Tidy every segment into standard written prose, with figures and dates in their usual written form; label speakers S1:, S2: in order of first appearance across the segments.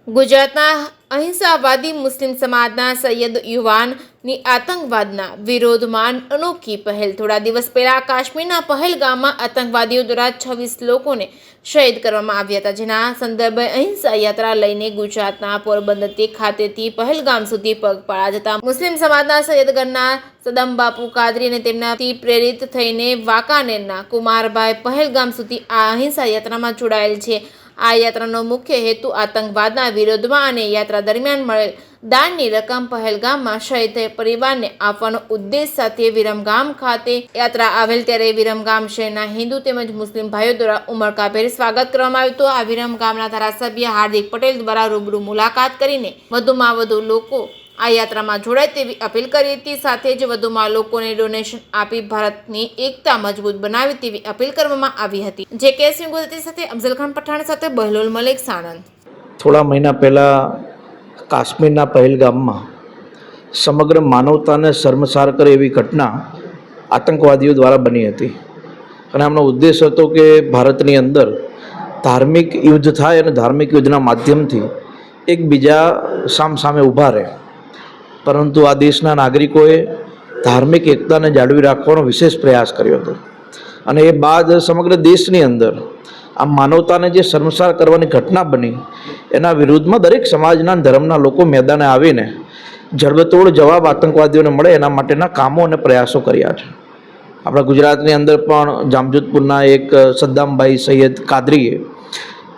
S1: ગુજરાતના અહિંસાવાદી મુસ્લિમ સમાજના સૈયદ યુવાનની આતંકવાદના વિરોધમાં અનોખી પહેલ। થોડા દિવસ પહેલા કાશ્મીરના પહેલગામમાં આતંકવાદીઓ દ્વારા 26 લોકોને શહીદ કરવામાં આવ્યા હતા, જેના સંદર્ભે અહિંસા યાત્રા લઈને ગુજરાતના પોરબંદર ખાતેથી પહેલગામ સુધી પગપાળા જતા મુસ્લિમ સમાજના સૈયદગણના સદમ બાપુ કાદરી અને તેમનાથી પ્રેરિત થઈને વાંકાનેરના કુમારભાઈ પહેલગામ સુધી આ અહિંસા યાત્રામાં જોડાયેલ છે। આ યાત્રાનો મુખ્ય હેતુ આતંકવાદના વિરોધમાં અને યાત્રા દરમિયાન મળેલ દાનની રકમ પહેલગામમાં શહીદ થયેલ પરિવારને આપવાનો ઉદ્દેશ સાથે વિરમગામ ખાતે યાત્રા આવેલ, ત્યારે વિરમગામ શહેરના હિન્દુ તેમજ મુસ્લિમ ભાઈઓ દ્વારા ઉમળકાભેર સ્વાગત કરવામાં આવ્યું હતું। આ વિરમગામના ધારાસભ્ય હાર્દિક પટેલ દ્વારા રૂબરૂ મુલાકાત કરીને વધુમાં વધુ લોકો આ યાત્રામાં જોડાય તેવી અપીલ કરી હતી। સાથે જ વધુમાં લોકોને ડોનેશન આપી ભારતની એકતા મજબૂત બનાવી તેવી અપીલ કરવામાં આવી હતી। જે કેસ ગુજરાતી સાથે અફઝલ ખાન પઠાણ સાથે બહલોલ મલિક સાણંદ।
S2: થોડા મહિના પહેલાં કાશ્મીરના પહેલગામમાં સમગ્ર માનવતાને શર્મસાર કરે એવી ઘટના આતંકવાદીઓ દ્વારા બની હતી અને આમનો ઉદ્દેશ હતો કે ભારતની અંદર ધાર્મિક યુદ્ધ થાય અને ધાર્મિક યુદ્ધના માધ્યમથી એકબીજા સામસામે ઊભા રહે, પરંતુ આ દેશના નાગરિકોએ ધાર્મિક એકતાને જાળવી રાખવાનો વિશેષ પ્રયાસ કર્યો હતો અને એ બાદ સમગ્ર દેશની અંદર આ માનવતાને જે શર્મસાર કરવાની ઘટના બની એના વિરુદ્ધમાં દરેક સમાજના ધર્મના લોકો મેદાને આવીને જડબતોડ જવાબ આતંકવાદીઓને મળે એના માટેના કામો અને પ્રયાસો કર્યા છે। આપણા ગુજરાતની અંદર પણ જામજોધપુરના એક સદ્દામભાઈ સૈયદ કાદરીએ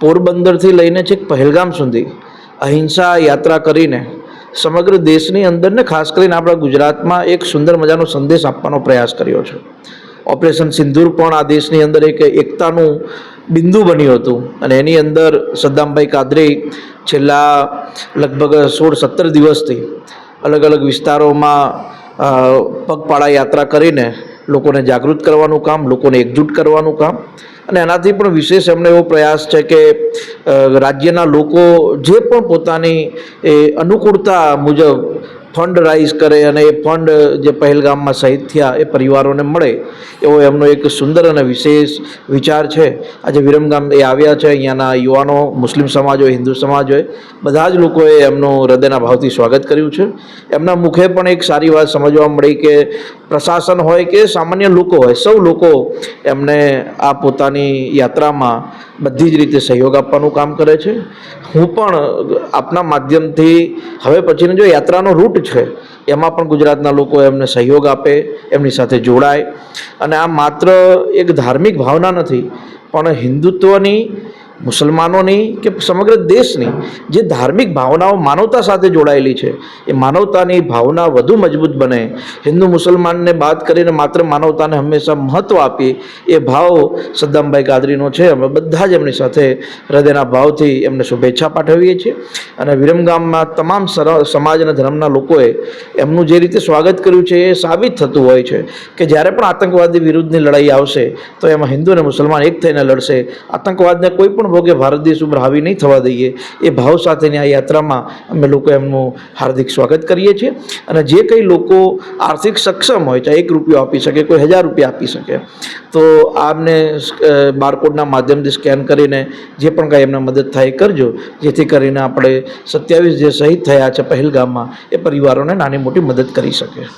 S2: પોરબંદરથી લઈને છેક પહેલગામ સુધી અહિંસા યાત્રા કરીને સમગ્ર દેશની અંદર ને ખાસ કરીને આપણા ગુજરાતમાં એક સુંદર મજાનો સંદેશ આપવાનો પ્રયાસ કર્યો છે। ઓપરેશન સિંદૂર પણ આ દેશની અંદર એક એકતાનું બિંદુ બન્યું હતું અને એની અંદર સદ્દામભાઈ કાદરી છેલ્લા લગભગ 16-17 દિવસથી અલગ અલગ વિસ્તારોમાં પગપાળા યાત્રા કરીને લોકોને જાગૃત કરવાનું કામ, લોકોને એકજૂટ કરવાનું કામ અને એનાથી પણ વિશેષ એમનો એવો પ્રયાસ છે કે રાજ્યના લોકો જે પણ પોતાની અનુકૂળતા મુજબ ફંડ રાઇઝ કરે અને એ ફંડ જે પહેલગામમાં શહીદ થયા એ પરિવારોને મળે એવો એમનો એક સુંદર અને વિશેષ વિચાર છે। આજે વિરમગામ એ આવ્યા છે, અહીંયાના યુવાનો, મુસ્લિમ સમાજ હોય, હિન્દુ સમાજ હોય, બધા જ લોકોએ એમનું હૃદયના ભાવથી સ્વાગત કર્યું છે। એમના મુખે પણ એક સારી વાત સમજવા મળી કે પ્રશાસન હોય કે સામાન્ય લોકો હોય, સૌ લોકો એમને આ પોતાની યાત્રામાં બધી જ રીતે સહયોગ આપવાનું કામ કરે છે। હું પણ આપના માધ્યમથી હવે પછીનો જો યાત્રાનો રૂટ છે એમાં પણ ગુજરાતના લોકો એમને સહયોગ આપે, એમની સાથે જોડાય અને આ માત્ર એક ધાર્મિક ભાવના નથી પણ હિન્દુત્વની, મુસલમાનોની કે સમગ્ર દેશની જે ધાર્મિક ભાવનાઓ માનવતા સાથે જોડાયેલી છે એ માનવતાની ભાવના વધુ મજબૂત બને, હિન્દુ મુસલમાનને બાદ કરીને માત્ર માનવતાને હંમેશા મહત્ત્વ આપીએ એ ભાવ સદ્દામભાઈ કાદરીનો છે। અમે બધા જ એમની સાથે હૃદયના ભાવથી એમને શુભેચ્છા પાઠવીએ છીએ અને વિરમગામમાં તમામ સમાજ અને ધર્મના લોકોએ એમનું જે રીતે સ્વાગત કર્યું છે એ સાબિત થતું હોય છે કે જ્યારે પણ આતંકવાદી વિરુદ્ધની લડાઈ આવશે તો એમાં હિન્દુ અને મુસલમાન એક થઈને લડશે। આતંકવાદને કોઈ પણ ભોગે ભારત દેશ ઉપર હાવી નહીં થવા દઈએ એ ભાવ સાથેની આ યાત્રામાં અમે લોકો એમનું હાર્દિક સ્વાગત કરીએ છીએ અને જે કંઈ લોકો આર્થિક સક્ષમ હોય, ચાહે 1 રૂપિયો આપી શકે, કોઈ 1000 રૂપિયા આપી શકે, તો આમને બારકોડના માધ્યમથી સ્કેન કરીને જે પણ કાંઈ એમને મદદ થાય કરજો, જેથી કરીને આપણે 27 જે શહીદ થયા છે પહેલગામમાં એ પરિવારોને નાની મોટી મદદ કરી શકે।